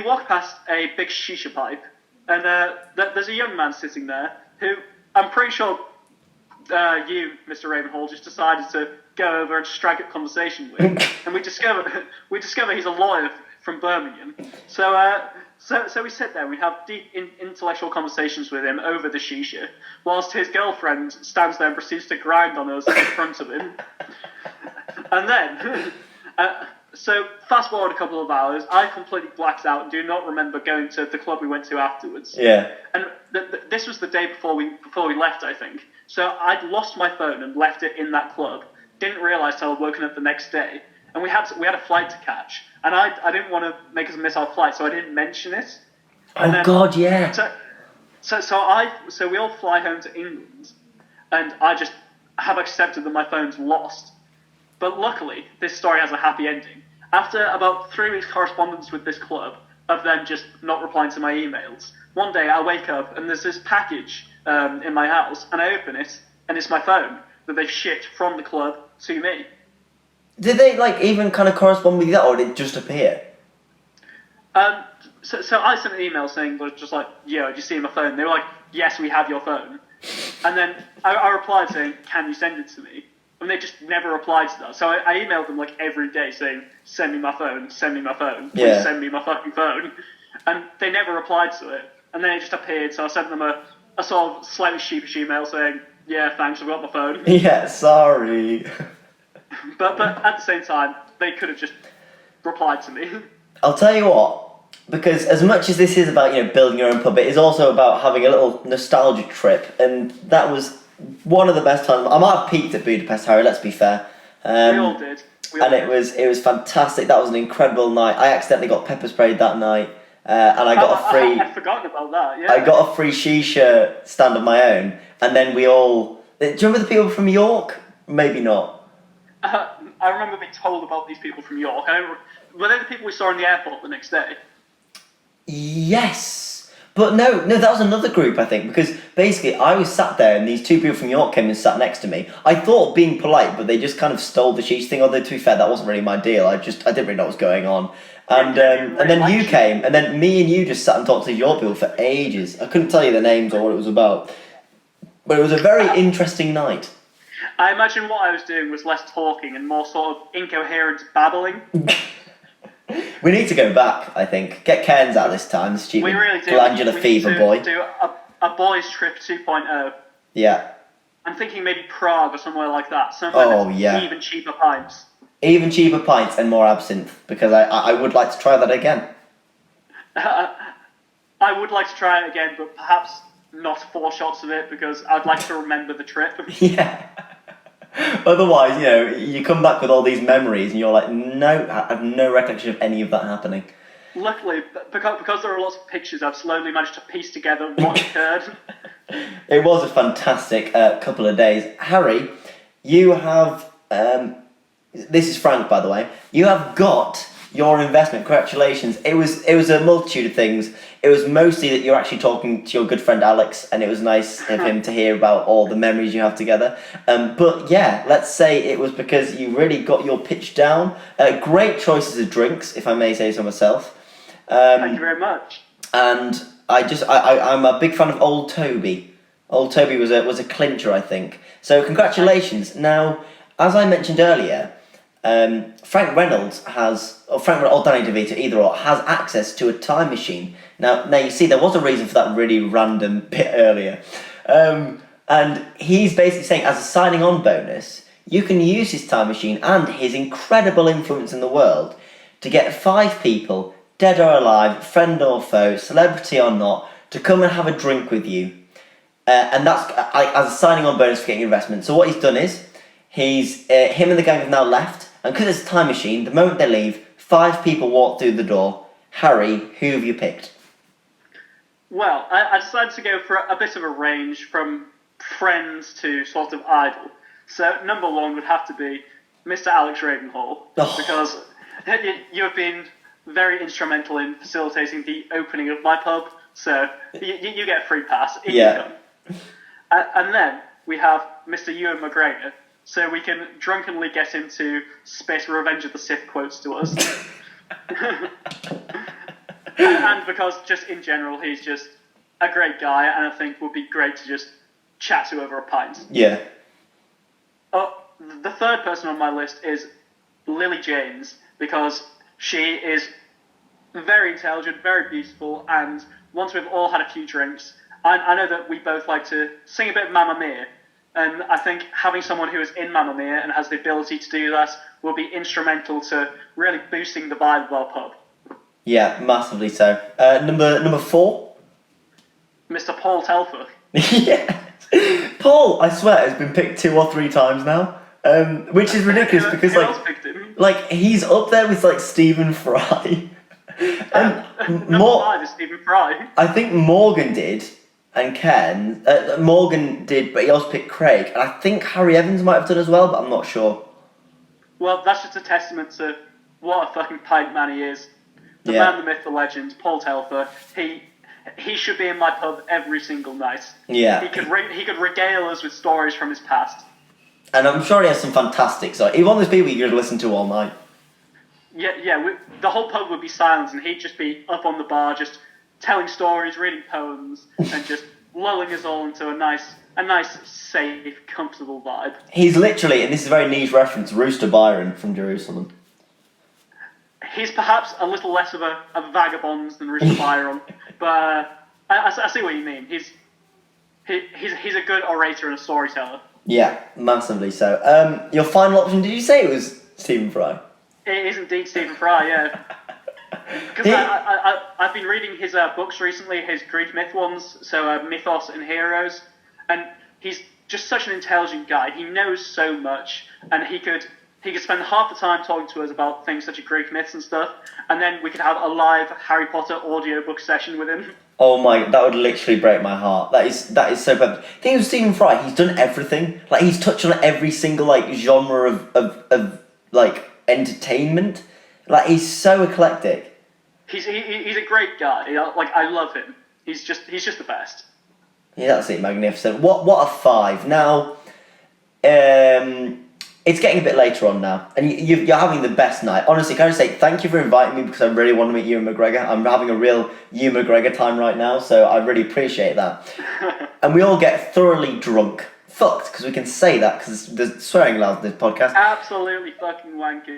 walk past a big shisha pipe, and there's a young man sitting there who I'm pretty sure you, Mr. Ravenhall, just decided to go over and strike up conversation with. And we discover he's a lawyer from Birmingham. So we sit there, we have deep intellectual conversations with him over the shisha, whilst his girlfriend stands there and proceeds to grind on us in front of him. And then, so fast forward a couple of hours, I completely blacked out and do not remember going to the club we went to afterwards. Yeah. And this was the day before we left, I think. So I'd lost my phone and left it in that club. Didn't realise till I'd woken up the next day. And we had a flight to catch. And I didn't want to make us miss our flight, so I didn't mention it. And God, yeah. So we all fly home to England, and I just have accepted that my phone's lost. But luckily, this story has a happy ending. After about 3 weeks correspondence with this club, of them just not replying to my emails, one day I wake up and there's this package in my house, and I open it, and it's my phone that they've shipped from the club to me. Did they even kind of correspond with that, or did it just appear? So I sent an email saying, just like, "Yo, did you see my phone?" They were like, "Yes, we have your phone." And then I replied saying, "Can you send it to me?" And they just never replied to that. So I emailed them like every day saying, "Send me my phone, send me my phone, please send me my fucking phone." And they never replied to it. And then it just appeared, so I sent them a sort of slightly sheepish email saying, "Yeah, thanks, I've got my phone." Yeah, sorry. But at the same time, they could have just replied to me. I'll tell you what, because as much as this is about, building your own pub, it is also about having a little nostalgia trip, and that was one of the best times. I might have peaked at Budapest, Harry, let's be fair. We all did. It was fantastic. That was an incredible night. I accidentally got pepper sprayed that night, and I got a free... I'd forgotten about that, yeah. I got a free shisha stand of my own, and then we all... Do you remember the people from York? Maybe not. I remember being told about these people from York. Were they the people we saw in the airport the next day? Yes. But no, that was another group, I think, because basically I was sat there and these two people from York came and sat next to me. I thought being polite, but they just kind of stole the cheese thing, although to be fair, that wasn't really my deal. I didn't really know what was going on. And then you came, and then me and you just sat and talked to York people for ages. I couldn't tell you the names or what it was about. But it was a very interesting night. I imagine what I was doing was less talking and more sort of incoherent babbling. We need to go back, I think. Get Cairns out this time, the stupid We really do. glandular we fever need to boy. do a boys' trip 2.0. Yeah. I'm thinking maybe Prague or somewhere like that. Somewhere that's even cheaper pints. Even cheaper pints and more absinthe, because I would like to try that again. I would like to try it again, but perhaps not 4 shots of it, because I'd like to remember the trip. Yeah. Otherwise, you come back with all these memories and you're like, no, I have no recollection of any of that happening. Luckily, because there are lots of pictures, I've slowly managed to piece together what occurred. It was a fantastic couple of days. Harry, you have... this is Frank, by the way. You have got your investment. Congratulations. It was a multitude of things. It was mostly that you're actually talking to your good friend Alex, and it was nice of him to hear about all the memories you have together. But yeah, let's say it was because you really got your pitch down. Great choices of drinks, if I may say so myself. Thank you very much. And I'm a big fan of Old Toby. Old Toby was a clincher, I think. So congratulations. Now, as I mentioned earlier, Frank Reynolds or Danny DeVito, either or, has access to a time machine. Now you see, there was a reason for that really random bit earlier. And he's basically saying, as a signing on bonus, you can use his time machine and his incredible influence in the world to get 5 people, dead or alive, friend or foe, celebrity or not, to come and have a drink with you. And that's as a signing on bonus for getting investment. So what he's done is, him and the gang have now left, and because it's a time machine, the moment they leave, 5 people walk through the door. Harry, who have you picked? Well, I decided to go for a bit of a range from friends to sort of idol. So number 1 would have to be Mr. Alex Ravenhall, because you have been very instrumental in facilitating the opening of my pub, so you get a free pass. Yeah. And then we have Mr. Ewan McGregor, so we can drunkenly get him to spit Revenge of the Sith quotes to us. and because just in general he's just a great guy, and I think would be great to just chat to over a pint. Yeah. The third person on my list is Lily James, because she is very intelligent, very beautiful, and once we've all had a few drinks, I know that we both like to sing a bit of Mamma Mia, and I think having someone who is in Mamma Mia and has the ability to do that will be instrumental to really boosting the vibe of our pub. Yeah, massively so. Number 4? Mr. Paul Telfer. Yeah. Paul, I swear, has been picked 2 or 3 times now. Which is ridiculous because Who else picked him? he's up there with Stephen Fry. Number 5 is Stephen Fry. I think Morgan did, and Ken. Morgan did, but he also picked Craig, and I think Harry Evans might have done as well, but I'm not sure. Well, that's just a testament to what a fucking pint man he is. The man, the myth, the legend, Paul Telfer. He should be in my pub every single night. Yeah. He could regale us with stories from his past. And I'm sure he has some fantastic stories. He's one of those people you could listen to all night. Yeah. The whole pub would be silent, and he'd just be up on the bar, just telling stories, reading poems, and just lulling us all into a nice a nice, safe, comfortable vibe. He's literally, and this is a very niche reference, Rooster Byron from Jerusalem. He's perhaps a little less of a vagabond than Rooster Byron, but I see what you mean. He's a good orator and a storyteller. Yeah, massively so. Your final option, did you say it was Stephen Fry? It is indeed Stephen Fry, yeah. Because I've been reading his books recently, his Greek myth ones, so Mythos and Heroes, and he's just such an intelligent guy. He knows so much, and he could spend half the time talking to us about things such as Greek myths and stuff, and then we could have a live Harry Potter audiobook session with him. Oh my, that would literally break my heart. That is so perfect. The thing with Stephen Fry, he's done everything. Like, he's touched on every single, like, genre of like, entertainment. Like, he's so eclectic. He's a great guy. Like, I love him. He's just the best. Yeah, that's it, magnificent. What a 5. Now, it's getting a bit later on now, and you're having the best night. Honestly, can I just say thank you for inviting me, because I really want to meet Ewan McGregor. I'm having a real Ewan McGregor time right now, so I really appreciate that. And we all get thoroughly drunk. Fucked, because we can say that, because there's swearing allowed in this podcast. Absolutely fucking wanky.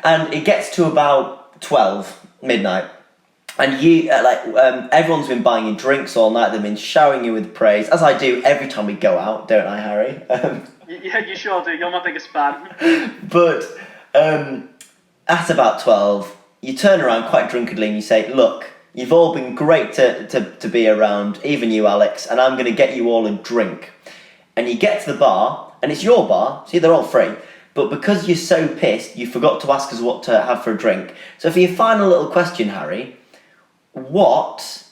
And it gets to about 12 midnight, and you everyone's been buying you drinks all night. They've been showering you with praise, as I do every time we go out, don't I, Harry? Yeah, you sure do. You're my biggest fan. But at about 12, you turn around quite drunkenly and you say, "Look, you've all been great to be around, even you, Alex, and I'm going to get you all a drink." And you get to the bar, and it's your bar, see, they're all free. But because you're so pissed, you forgot to ask us what to have for a drink. So for your final little question, Harry, what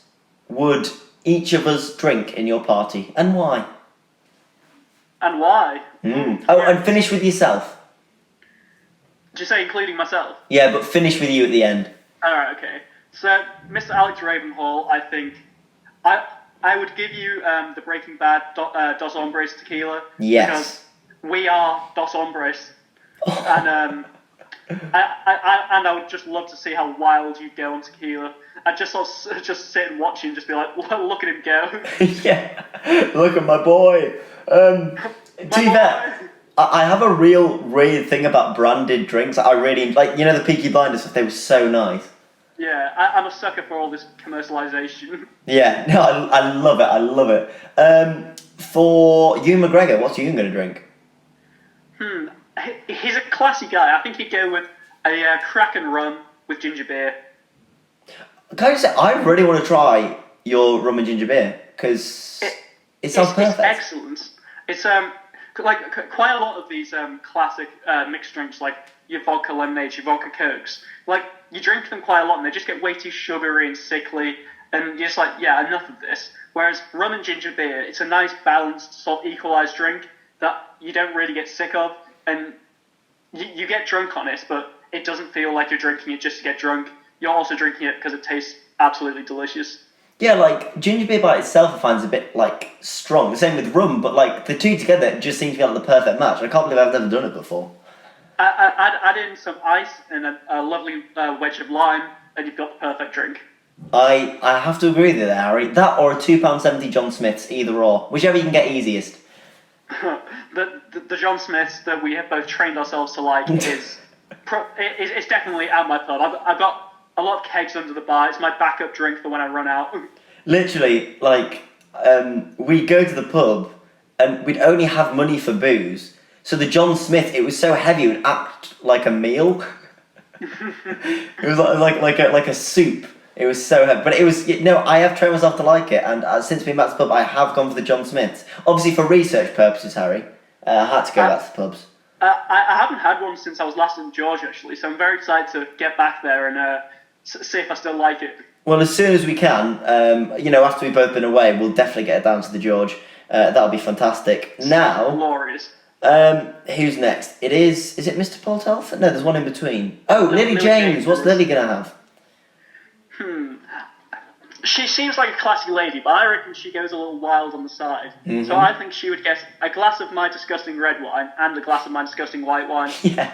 would each of us drink in your party, and why? And why? Oh, and finish with yourself. Did you say including myself? Yeah, but finish with you at the end. Alright, okay. So, Mr. Alex Ravenhall, I think I would give you the Breaking Bad Dos Hombres tequila. Yes. Because we are Dos Hombres. And I would just love to see how wild you go on tequila. I'd just sit and watch you and just be like, look at him go. Yeah, look at my boy. To be fair, I have a real weird thing about branded drinks. I really like, you know, the Peaky Blinders stuff. They were so nice. Yeah, I'm a sucker for all this commercialization. Yeah, no, I love it. I love it. For Ewan McGregor, what's Ewan going to drink? He's a classy guy. I think he'd go with a Kraken rum with ginger beer. Can I just say, I really want to try your rum and ginger beer, because it sounds perfect. It's excellent. It's like quite a lot of these classic mixed drinks, like your vodka lemonades, your vodka cokes. Like, you drink them quite a lot and they just get way too sugary and sickly, and you're just like, yeah, enough of this. Whereas rum and ginger beer, it's a nice balanced, sort of equalised drink that you don't really get sick of, and you get drunk on it, but it doesn't feel like you're drinking it just to get drunk. You're also drinking it because it tastes absolutely delicious. Yeah, like, ginger beer by itself I find is a bit, like, strong. The same with rum, but, like, the two together just seem to be like the perfect match. I can't believe I've never done it before. Add in some ice and a lovely wedge of lime, and you've got the perfect drink. I have to agree with you there, Harry. That or a £2.70 John Smith's, either or. Whichever you can get easiest. the John Smiths that we have both trained ourselves to like is definitely out my pub. I've got a lot of kegs under the bar. It's my backup drink for when I run out. Literally, like, we'd go to the pub and we'd only have money for booze. So the John Smith, it was so heavy, it would act like a meal. It was like a soup. It was so heavy. But it was, I have trained myself to like it. And since being back to the pub, I have gone for the John Smiths. Obviously for research purposes, Harry. I had to go back to the pubs. I haven't had one since I was last in Georgia, actually. So I'm very excited to get back there and see if I still like it. Well, as soon as we can, after we've both been away, we'll definitely get down to the George. That'll be fantastic. Now, glorious. Who's next? Is it Mr. Paul Telford? No, there's one in between. Oh, Lily James. What's Lily going to have? She seems like a classy lady, but I reckon she goes a little wild on the side. Mm-hmm. So I think she would get a glass of my disgusting red wine and a glass of my disgusting white wine. Yeah.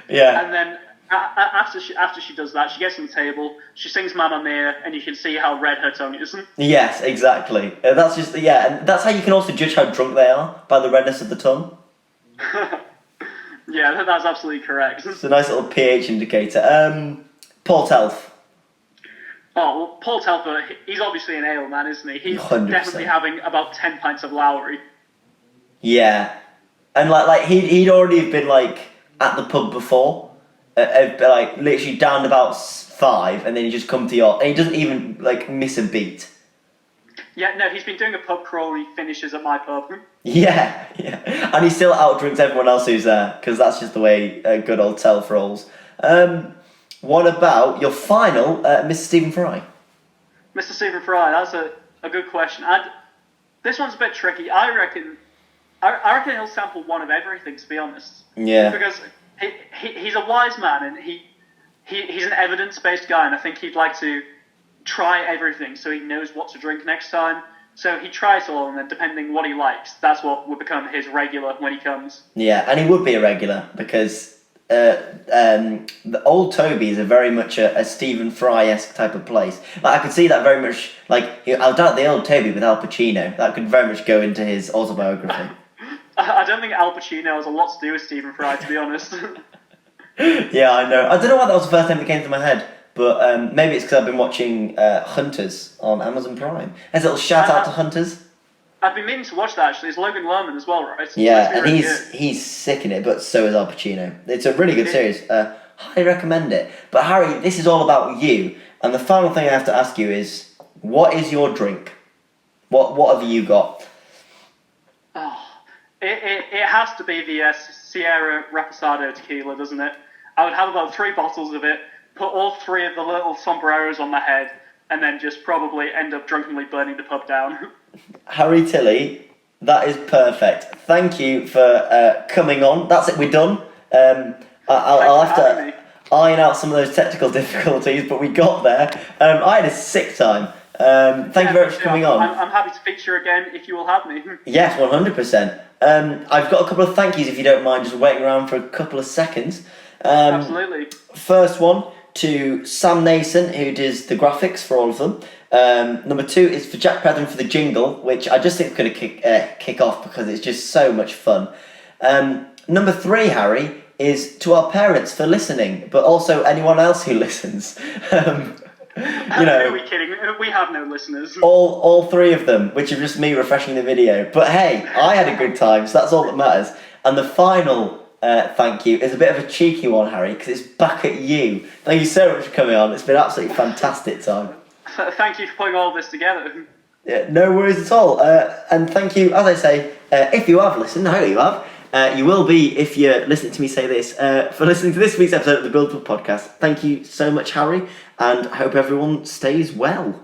Yeah. And then After she does that, she gets on the table, she sings Mamma Mia, and you can see how red her tongue is. Yes, exactly. That's just and that's how you can also judge how drunk they are, by the redness of the tongue. Yeah, that's absolutely correct. It's a nice little pH indicator. Paul Telf. Oh, well, Paul Telfer, he's obviously an ale man, isn't he? He's 100%. definitely having about 10 pints of Lowry. Yeah, and like he'd already been like at the pub before, like literally down about 5, and then he just come to your, and he doesn't even like miss a beat. Yeah, no, he's been doing a pub crawl. He finishes at my pub. Yeah, and he still outdrinks everyone else who's there, because that's just the way good old Telf rolls. What about your final, Mr. Stephen Fry? Mr. Stephen Fry, that's a good question. This one's a bit tricky. I reckon he'll sample one of everything, to be honest. Yeah. Because he's a wise man, and he's an evidence-based guy, and I think he'd like to try everything so he knows what to drink next time. So he tries all, and then depending what he likes, that's what would become his regular when he comes. Yeah, and he would be a regular, because the old Toby is a very much a Stephen Fry-esque type of place. Like, I could see that very much, like, I doubt the old Toby with Al Pacino. That could very much go into his autobiography. I don't think Al Pacino has a lot to do with Stephen Fry, to be honest. Yeah, I know. I don't know why that was the first name that came to my head, but maybe it's because I've been watching Hunters on Amazon Prime. There's a little shout out to Hunters. I've been meaning to watch that, actually. It's Logan Lerman as well, right? Yeah, and he's sick in it, but so is Al Pacino. It's a really good series. Highly recommend it. But Harry, this is all about you, and the final thing I have to ask you is, what is your drink? What have you got? Oh, it has to be the Sierra Reposado tequila, doesn't it? I would have about 3 bottles of it, put all 3 of the little sombreros on my head, and then just probably end up drunkenly burning the pub down. Harry Tilley, that is perfect. Thank you for coming on. That's it, we're done. I'll have to iron out some of those technical difficulties, but we got there. I had a sick time. Thank you very much for coming on. I'm happy to feature again if you will have me. Yes, 100%. I've got a couple of thank yous if you don't mind just waiting around for a couple of seconds. Absolutely. First one to Sam Nason, who does the graphics for all of them. Number 2 is for Jack Petham for the jingle, which I just think is going to kick off because it's just so much fun. Number 3, Harry, is to our parents for listening, but also anyone else who listens. Are we kidding? We have no listeners. All 3 of them, which are just me refreshing the video. But hey, I had a good time, so that's all that matters. And the final thank you is a bit of a cheeky one, Harry, because it's back at you. Thank you so much for coming on. It's been an absolutely fantastic time. Thank you for putting all this together. Yeah, no worries at all. And thank you, as I say, if you have listened, I hope you have. You will be if you're listening to me say this, for listening to this week's episode of the Build Up Podcast. Thank you so much, Harry, and I hope everyone stays well.